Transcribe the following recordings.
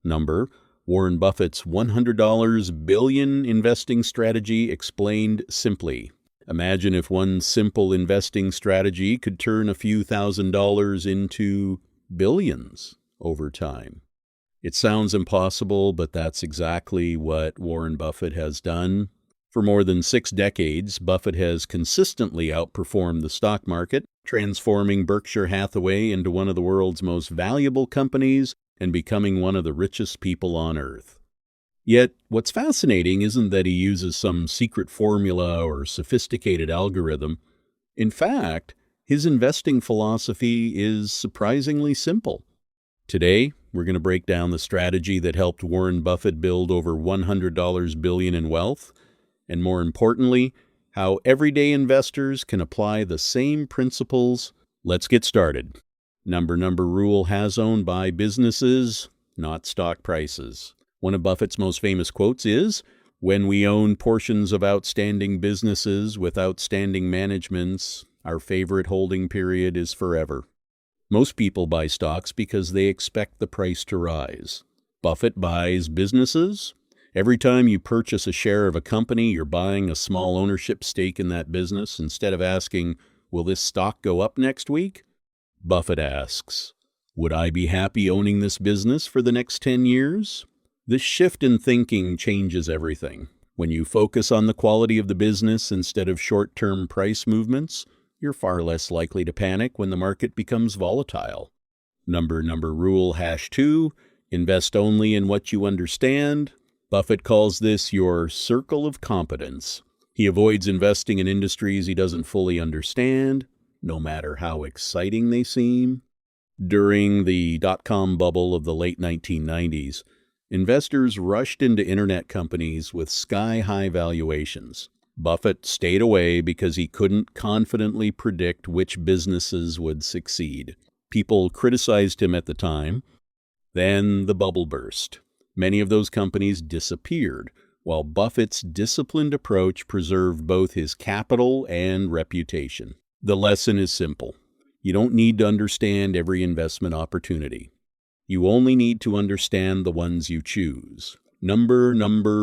Number, Warren Buffett's $100 billion investing strategy explained simply. Imagine if one simple investing strategy could turn a few $1,000s into billions over time. It sounds impossible, but that's exactly what Warren Buffett has done. For more than 6 decades, Buffett has consistently outperformed the stock market, transforming Berkshire Hathaway into one of the world's most valuable companies and becoming one of the richest people on earth. Yet, what's fascinating isn't that he uses some secret formula or sophisticated algorithm. In fact, his investing philosophy is surprisingly simple. Today, we're going to break down the strategy that helped Warren Buffett build over $100 billion in wealth, and more importantly, how everyday investors can apply the same principles. Let's get started. Number rule has owned by businesses, not stock prices. One of Buffett's most famous quotes is, "When we own portions of outstanding businesses with outstanding managements, our favorite holding period is forever." Most people buy stocks because they expect the price to rise. Buffett buys businesses. Every time you purchase a share of a company, you're buying a small ownership stake in that business. Instead of asking, "Will this stock go up next week?" Buffett asks, "Would I be happy owning this business for the next 10 years? This shift in thinking changes everything. When you focus on the quality of the business instead of short-term price movements, you're far less likely to panic when the market becomes volatile. Number rule #2, invest only in what you understand. Buffett calls this your circle of competence. He avoids investing in industries he doesn't fully understand, no matter how exciting they seem. During the dot-com bubble of the late 1990s, investors rushed into internet companies with sky-high valuations. Buffett stayed away because he couldn't confidently predict which businesses would succeed. People criticized him at the time. Then the bubble burst. Many of those companies disappeared, while Buffett's disciplined approach preserved both his capital and reputation. The lesson is simple. You don't need to understand every investment opportunity. You only need to understand the ones you choose. Number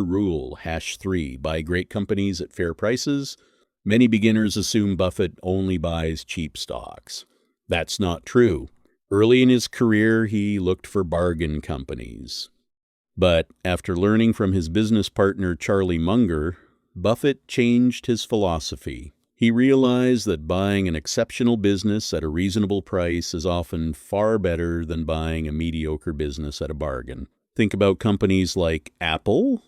rule #3, buy great companies at fair prices. Many beginners assume Buffett only buys cheap stocks. That's not true. Early in his career, he looked for bargain companies. But after learning from his business partner Charlie Munger, Buffett changed his philosophy. He realized that buying an exceptional business at a reasonable price is often far better than buying a mediocre business at a bargain. Think about companies like Apple.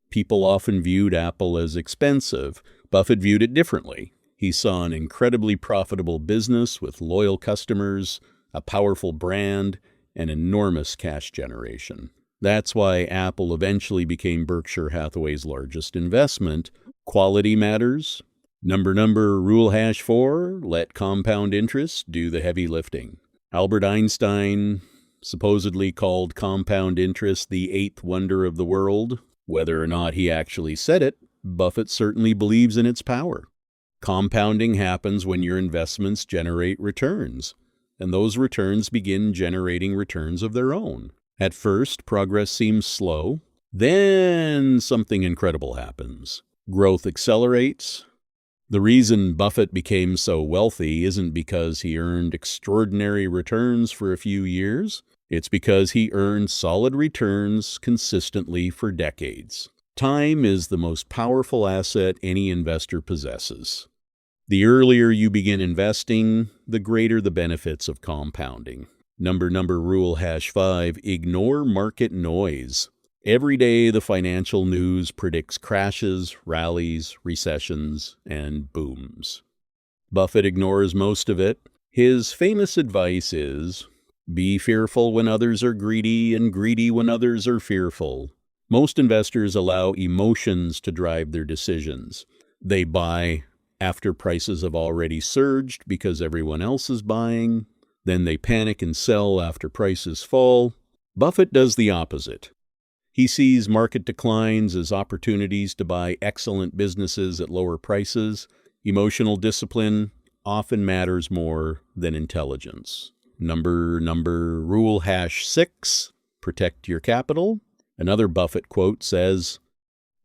People often viewed Apple as expensive. Buffett viewed it differently. He saw an incredibly profitable business with loyal customers, a powerful brand, and enormous cash generation. That's why Apple eventually became Berkshire Hathaway's largest investment. Quality matters. Number rule #4, let compound interest do the heavy lifting. Albert Einstein supposedly called compound interest the 8th wonder of the world. Whether or not he actually said it, Buffett certainly believes in its power. Compounding happens when your investments generate returns, and those returns begin generating returns of their own. At first, progress seems slow. Then something incredible happens. Growth accelerates. The reason Buffett became so wealthy isn't because he earned extraordinary returns for a few years. It's because he earned solid returns consistently for decades. Time is the most powerful asset any investor possesses. The earlier you begin investing, the greater the benefits of compounding. Number rule #5, ignore market noise. Every day, the financial news predicts crashes, rallies, recessions, and booms. Buffett ignores most of it. His famous advice is, be fearful when others are greedy and greedy when others are fearful. Most investors allow emotions to drive their decisions. They buy after prices have already surged because everyone else is buying. Then they panic and sell after prices fall. Buffett does the opposite. He sees market declines as opportunities to buy excellent businesses at lower prices. Emotional discipline often matters more than intelligence. Number rule #6, protect your capital. Another Buffett quote says,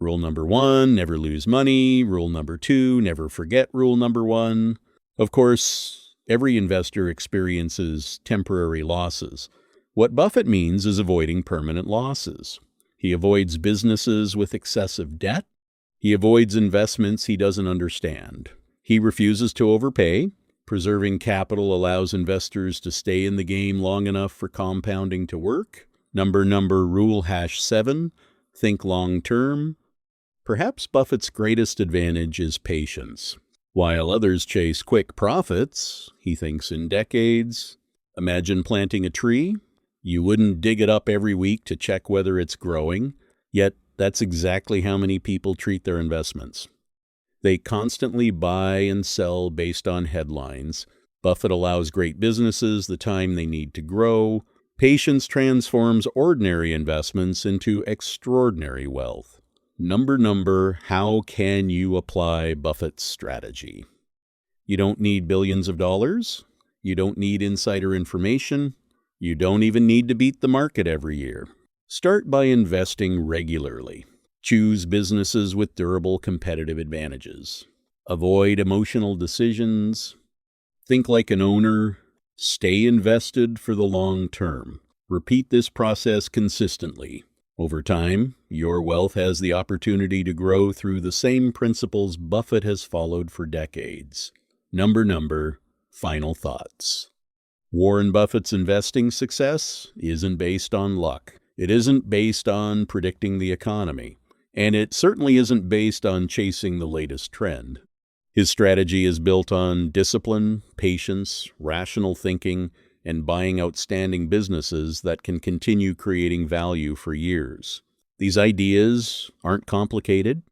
"Rule number 1, never lose money. Rule number 2, never forget rule number 1. Of course, every investor experiences temporary losses. What Buffett means is avoiding permanent losses. He avoids businesses with excessive debt. He avoids investments he doesn't understand. He refuses to overpay. Preserving capital allows investors to stay in the game long enough for compounding to work. Rule #7, think long term. Perhaps Buffett's greatest advantage is patience. While others chase quick profits, he thinks in decades. Imagine planting a tree. You wouldn't dig it up every week to check whether it's growing, yet that's exactly how many people treat their investments. They constantly buy and sell based on headlines. Buffett allows great businesses the time they need to grow. Patience transforms ordinary investments into extraordinary wealth. How can you apply Buffett's strategy? You don't need billions of dollars. You don't need insider information. You don't even need to beat the market every year. Start by investing regularly. Choose businesses with durable competitive advantages. Avoid emotional decisions. Think like an owner. Stay invested for the long term. Repeat this process consistently. Over time, your wealth has the opportunity to grow through the same principles Buffett has followed for decades. Final thoughts. Warren Buffett's investing success isn't based on luck. It isn't based on predicting the economy. And it certainly isn't based on chasing the latest trend. His strategy is built on discipline, patience, rational thinking, and buying outstanding businesses that can continue creating value for years. These ideas aren't complicated.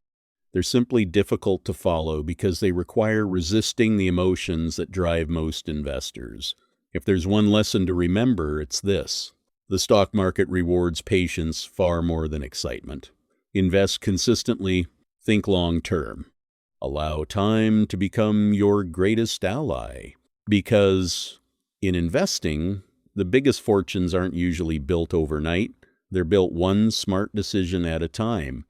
They're simply difficult to follow because they require resisting the emotions that drive most investors. If there's one lesson to remember, it's this: the stock market rewards patience far more than excitement. Invest consistently, think long term. Allow time to become your greatest ally. Because in investing, the biggest fortunes aren't usually built overnight. They're built one smart decision at a time.